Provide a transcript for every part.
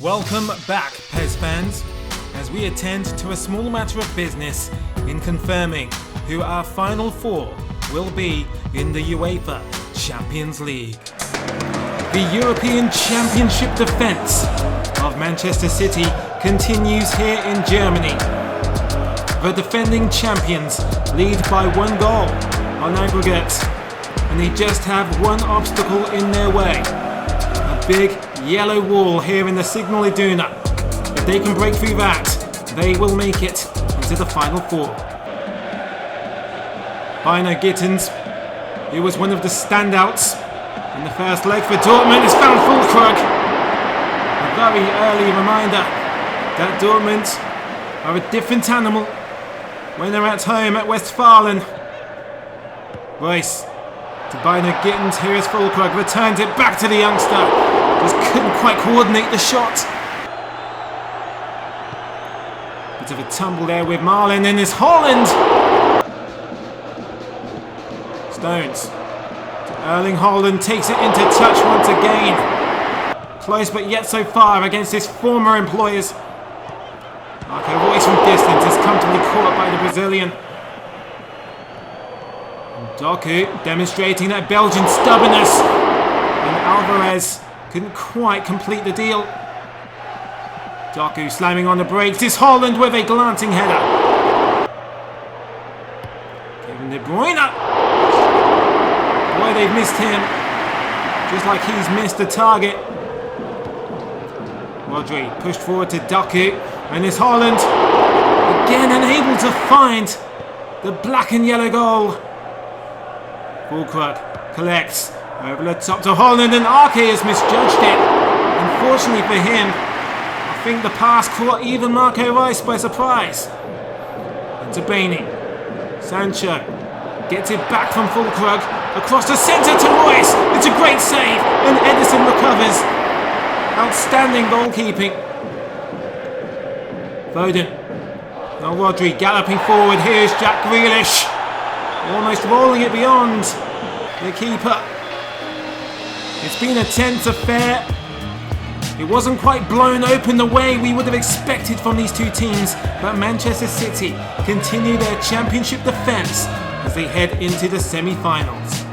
Welcome back, PES fans, as we attend to a small matter of business in confirming who our final four will be in the UEFA Champions League. The European Championship defence of Manchester City continues here in Germany. The defending champions lead by 1 goal on aggregate, and they just have one obstacle in their way. A big yellow wall here in the Signal Iduna. If they can break through that, they will make it into the final four. Bayern Gittens, who was one of the standouts in the first leg for Dortmund, has found Füllkrug. A very early reminder that Dortmund are a different animal when they're at home at Westfalen. Royce to Bayern Gittens, here is Füllkrug, returns it back to the youngster. Just couldn't quite coordinate the shot. Bit of a tumble there with Marlin, and it's Haaland. Stones to Erling Haaland, takes it into touch once again. Close but yet so far against his former employers. Marco Reus from distance is comfortably caught by the Brazilian. And Doku demonstrating that Belgian stubbornness. And Alvarez couldn't quite complete the deal. Doku slamming on the brakes. It's Haaland with a glancing header. Kevin De Bruyne. Boy, they've missed him. Just like he's missed the target. Rodri pushed forward to Doku. And it's Haaland. Again unable to find the black and yellow goal. Füllkrug collects. Over the top to Haaland, and Arke has misjudged it. Unfortunately for him, I think the pass caught even Marco Reus by surprise. And to Bainey. Sancho gets it back from Füllkrug. Across the centre to Reus. It's a great save, and Edison recovers. Outstanding goalkeeping. Foden. Now Rodri galloping forward. Here's Jack Grealish. Almost rolling it beyond the keeper. It's been a tense affair. It wasn't quite blown open the way we would have expected from these two teams, but Manchester City continue their championship defence as they head into the semi-finals.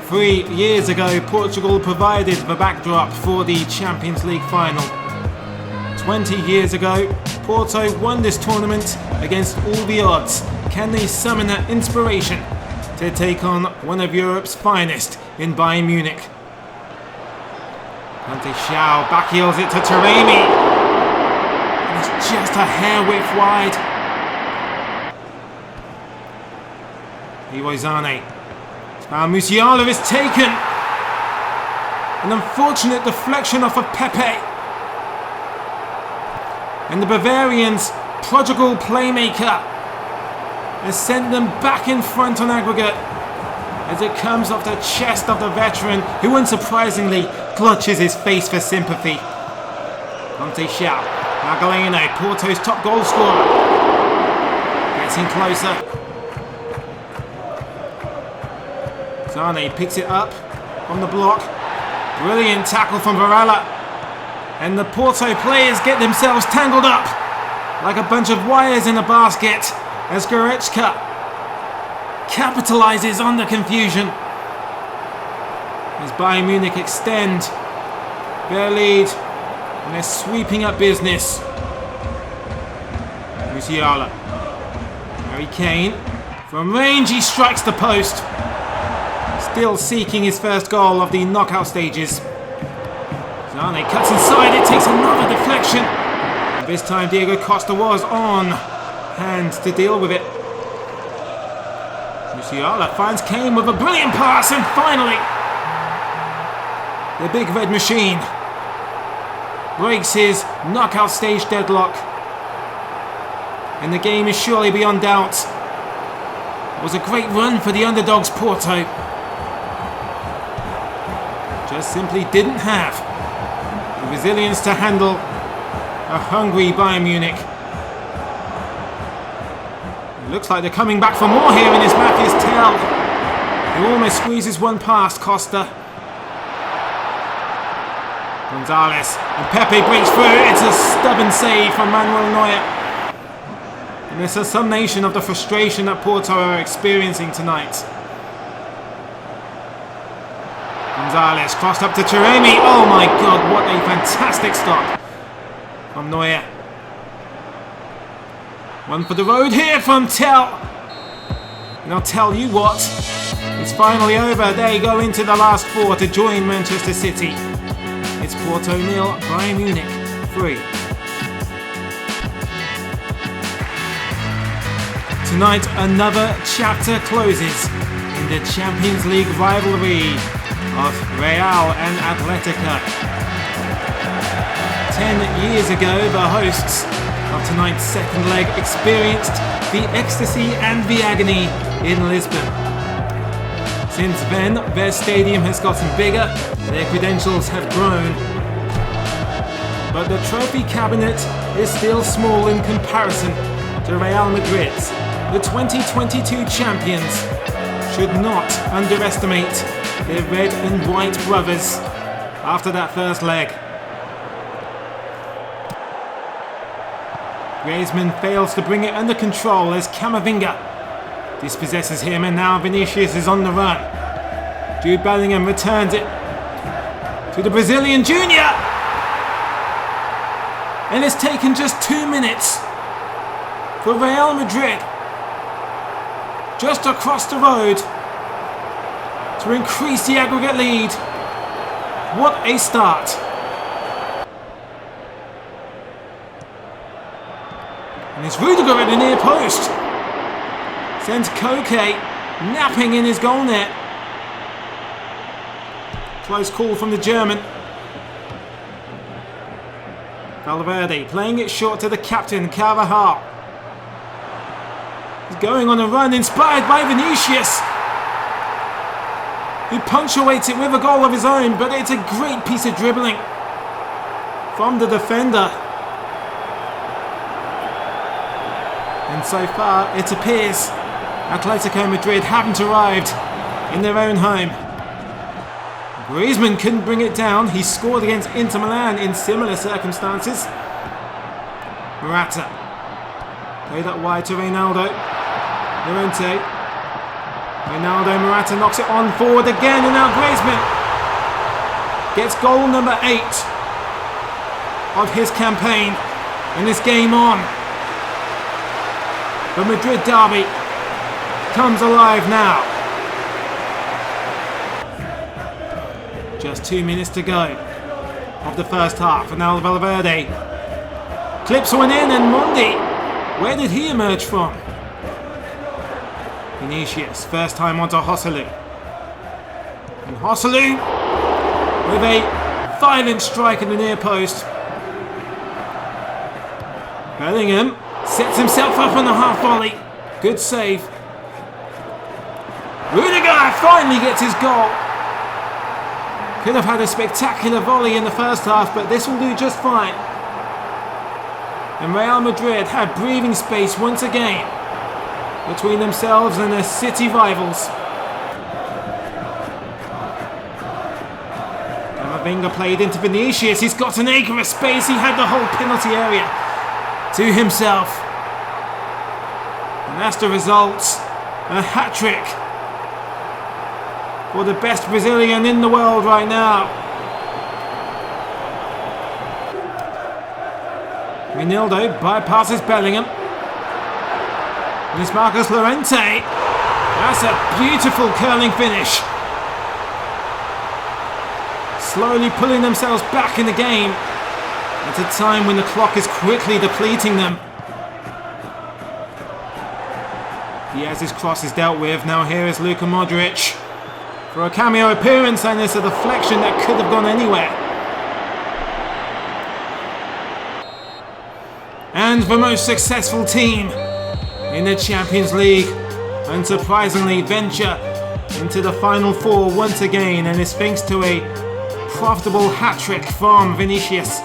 3 years ago, Portugal provided the backdrop for the Champions League final. 20 years ago, Porto won this tournament against all the odds. Can they summon that inspiration to take on one of Europe's finest in Bayern Munich? Dante Xiao backheels it to Taremi. And it's just a hair width wide. Leroy Sané. Now Musiala is taken. An unfortunate deflection off of Pepe. And the Bavarians' prodigal playmaker has sent them back in front on aggregate as it comes off the chest of the veteran, who unsurprisingly clutches his face for sympathy. Dante Xiao. Magaleno, Porto's top goal scorer, gets in closer. Sané picks it up on the block. Brilliant tackle from Varela. And the Porto players get themselves tangled up like a bunch of wires in a basket as Goretzka capitalizes on the confusion as Bayern Munich extend their lead and they're sweeping up business. Musiala. Harry Kane. From range he strikes the post. Still seeking his first goal of the knockout stages. Sané cuts inside, it takes another deflection. And this time Diego Costa was on hand to deal with it. Musiala finds Kane with a brilliant pass, and finally the big red machine breaks his knockout stage deadlock. And the game is surely beyond doubt. It was a great run for the underdogs Porto. Just simply didn't have the resilience to handle a hungry Bayern Munich. It looks like they're coming back for more here in his Mathias Tel, who almost squeezes one past Costa. Gonzalez, and Pepe breaks through. It's a stubborn save from Manuel Neuer. And it's a summation of the frustration that Porto are experiencing tonight. Gonzalez crossed up to Cheremi. Oh my god, what a fantastic stop from Neuer. One for the road here from Tell. And I'll tell you what, it's finally over. They go into the last four to join Manchester City. It's Porto 0, Bayern Munich 3. Tonight, another chapter closes in the Champions League rivalry of Real and Atletico. 10 years ago, the hosts of tonight's second leg experienced the ecstasy and the agony in Lisbon. Since then, their stadium has gotten bigger, their credentials have grown. But the trophy cabinet is still small in comparison to Real Madrid's. The 2022 champions should not underestimate their red and white brothers after that first leg. Griezmann fails to bring it under control as Camavinga dispossesses him, and now Vinicius is on the run. Jude Bellingham returns it to the Brazilian junior. And it's taken just 2 minutes for Real Madrid, just across the road, to increase the aggregate lead. What a start. And it's Rudiger at the near post. Sends Koke napping in his goal net. Close call from the German. Valverde playing it short to the captain, Carvajal. He's going on a run inspired by Vinicius, who punctuates it with a goal of his own, but it's a great piece of dribbling from the defender. And so far, it appears Atletico Madrid haven't arrived in their own home. Griezmann couldn't bring it down. He scored against Inter Milan in similar circumstances. Morata played up wide to Reinaldo. Llorente. Ronaldo, Morata knocks it on forward again, and now Griezmann gets goal number 8 of his campaign, and this game on. The Madrid derby comes alive now. Just 2 minutes to go of the first half, and now Valverde clips one in, and Mondi, where did he emerge from? Vinicius, first time onto Joselu. And Joselu with a violent strike in the near post. Bellingham sets himself up on the half volley. Good save. Rudiger finally gets his goal. Could have had a spectacular volley in the first half, but this will do just fine. And Real Madrid have breathing space once again between themselves and their city rivals. Camavinga played into Vinicius. He's got an acre of space. He had the whole penalty area to himself. And that's the result. A hat-trick for the best Brazilian in the world right now. Ronaldo bypasses Bellingham. And it's Marcos Llorente. That's a beautiful curling finish. Slowly pulling themselves back in the game at a time when the clock is quickly depleting them. Diaz's cross is dealt with. Now here is Luka Modric for a cameo appearance, and it's a deflection that could have gone anywhere. And the most successful team in the Champions League, unsurprisingly, venture into the Final Four once again, and it's thanks to a profitable hat-trick from Vinicius.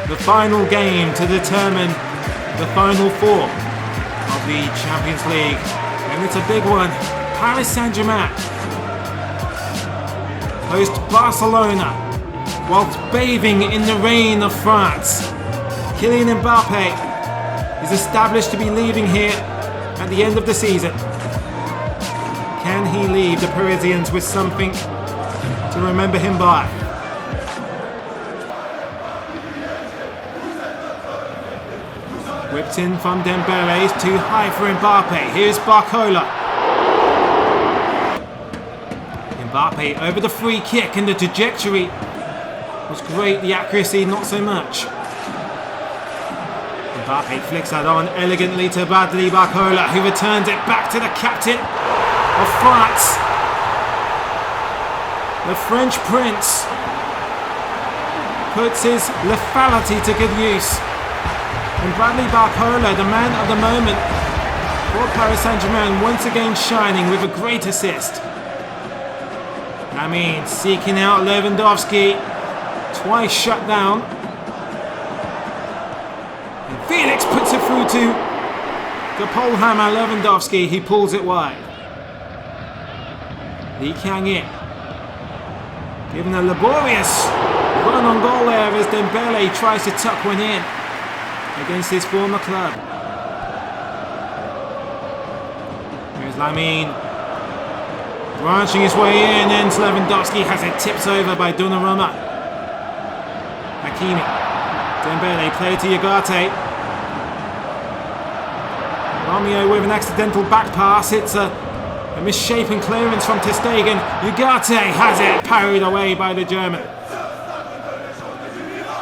The final game to determine the Final Four of the Champions League. And it's a big one. Paris Saint-Germain host Barcelona whilst bathing in the rain of France. Kylian Mbappe is established to be leaving here at the end of the season. Can he leave the Parisians with something to remember him by? Whipped in from Dembele, is too high for Mbappe. Here's Barcola. Mbappe over the free kick, and the trajectory was great, the accuracy not so much. Mbappe flicks that on elegantly to Bradley Barcola, who returns it back to the captain of France. The French prince puts his lethality to good use. And Bradley Barcola, the man of the moment for Paris Saint-Germain, once again shining with a great assist. Seeking out Lewandowski, twice shut down. And Felix puts it through to the pole hammer Lewandowski. He pulls it wide. Lee Kang-in given a laborious run on goal there as Dembele tries to tuck one in against his former club. Here's Lamine branching his way in, and Lewandowski has it tipped over by Donnarumma. Hakimi, Dembele played to Ugarte. Romeo with an accidental back pass. It's a misshapen clearance from ter Stegen. Ugarte has it parried away by the German.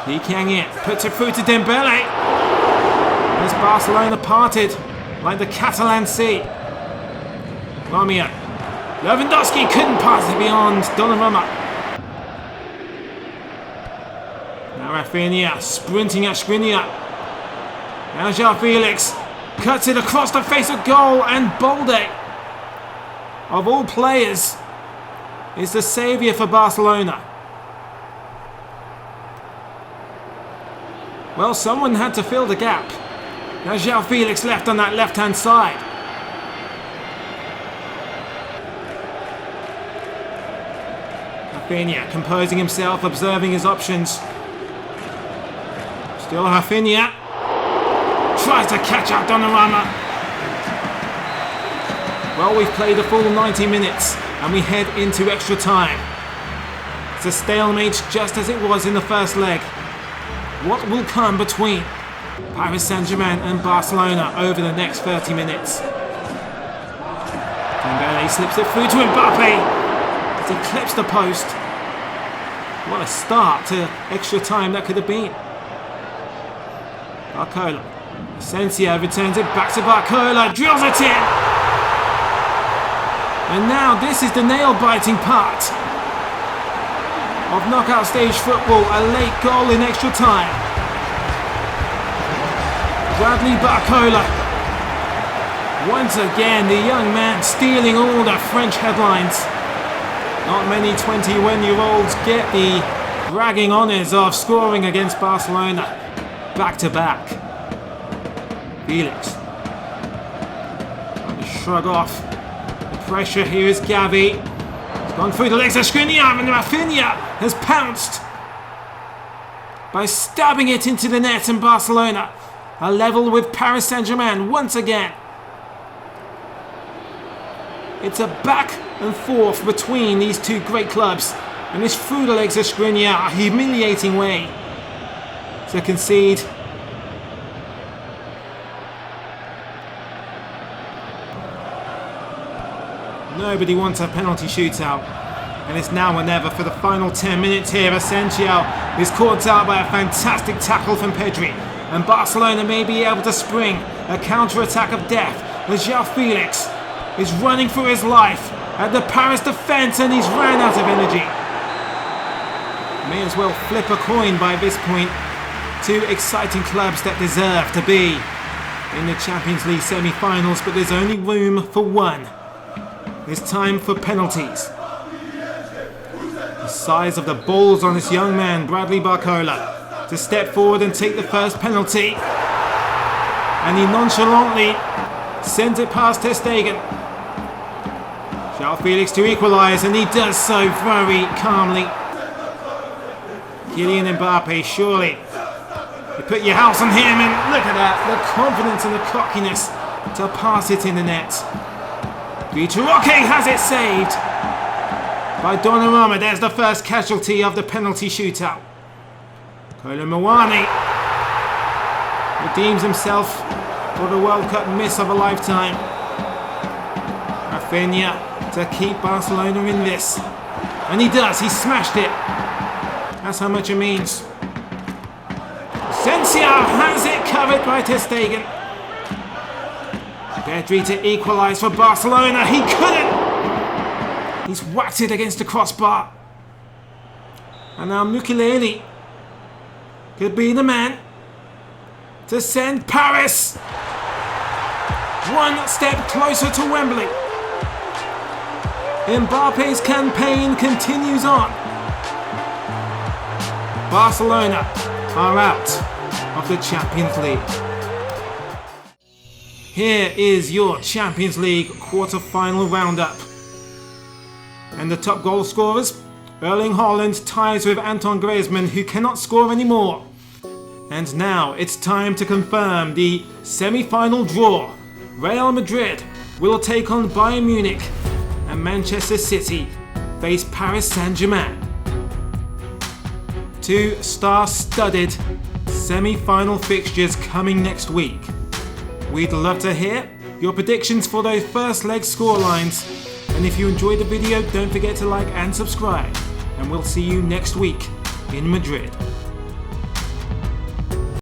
Lee Kang-in puts it through to Dembele. As Barcelona parted like the Catalan Sea. Romeo. Lewandowski couldn't pass it beyond Donnarumma. Now Rafinha sprinting at Skriniar. Now João Felix cuts it across the face of goal, and Balde, of all players, is the saviour for Barcelona. Well, someone had to fill the gap. Now João Felix left on that left-hand side. Rafinha composing himself, observing his options. Still Rafinha. Tries to catch out Donnarumma. Well, we've played a full 90 minutes and we head into extra time. It's a stalemate just as it was in the first leg. What will come between Paris Saint-Germain and Barcelona over the next 30 minutes? Dembele slips it through to Mbappe. He clips the post. What a start to extra time that could have been. Barcola. Asensio returns it back to Barcola. Drills it in. And now this is the nail-biting part of knockout stage football. A late goal in extra time. Bradley Barcola. Once again, the young man stealing all the French headlines. Not many 21-year-olds get the bragging honours of scoring against Barcelona back-to-back. Felix trying to shrug off the pressure. Here is Gavi. He's gone through the legs of Skriniar, and Rafinha has pounced by stabbing it into the net, and Barcelona are level with Paris Saint-Germain once again. It's a back and forth between these two great clubs, and this through the legs of Skriniar, a humiliating way to concede. Nobody wants a penalty shootout, and it's now or never for the final 10 minutes here. Asensio is caught out by a fantastic tackle from Pedri, and Barcelona may be able to spring a counter-attack of death as João Felix is running for his life at the Paris defence, and he's ran out of energy. May as well flip a coin by this point. Two exciting clubs that deserve to be in the Champions League semi-finals, but there's only room for one. It's time for penalties. The size of the balls on this young man, Bradley Barcola, to step forward and take the first penalty. And he nonchalantly sends it past ter Stegen. João Felix to equalise, and he does so very calmly. Kylian Mbappe, surely. You put your house on him, and look at that, the confidence and the cockiness to pass it in the net. Vitor Roque has it saved by Donnarumma. There's the first casualty of the penalty shootout. Kolo Muani redeems himself for the World Cup miss of a lifetime. Rafinha to keep Barcelona in this. And he does, he smashed it. That's how much it means. Sensia has it covered by ter Stegen. Pedri to equalise for Barcelona. He couldn't. He's whacked it against the crossbar. And now Mukiele could be the man to send Paris one step closer to Wembley. Mbappe's campaign continues on. Barcelona are out of the Champions League. Here is your Champions League quarter-final roundup. And the top goal scorers, Erling Haaland ties with Anton Griezmann, who cannot score anymore. And now it's time to confirm the semi-final draw. Real Madrid will take on Bayern Munich, and Manchester City face Paris SaintGermain. Two star-studded semi-final fixtures coming next week. We'd love to hear your predictions for those first leg scorelines. And if you enjoyed the video, don't forget to like and subscribe. And we'll see you next week in Madrid.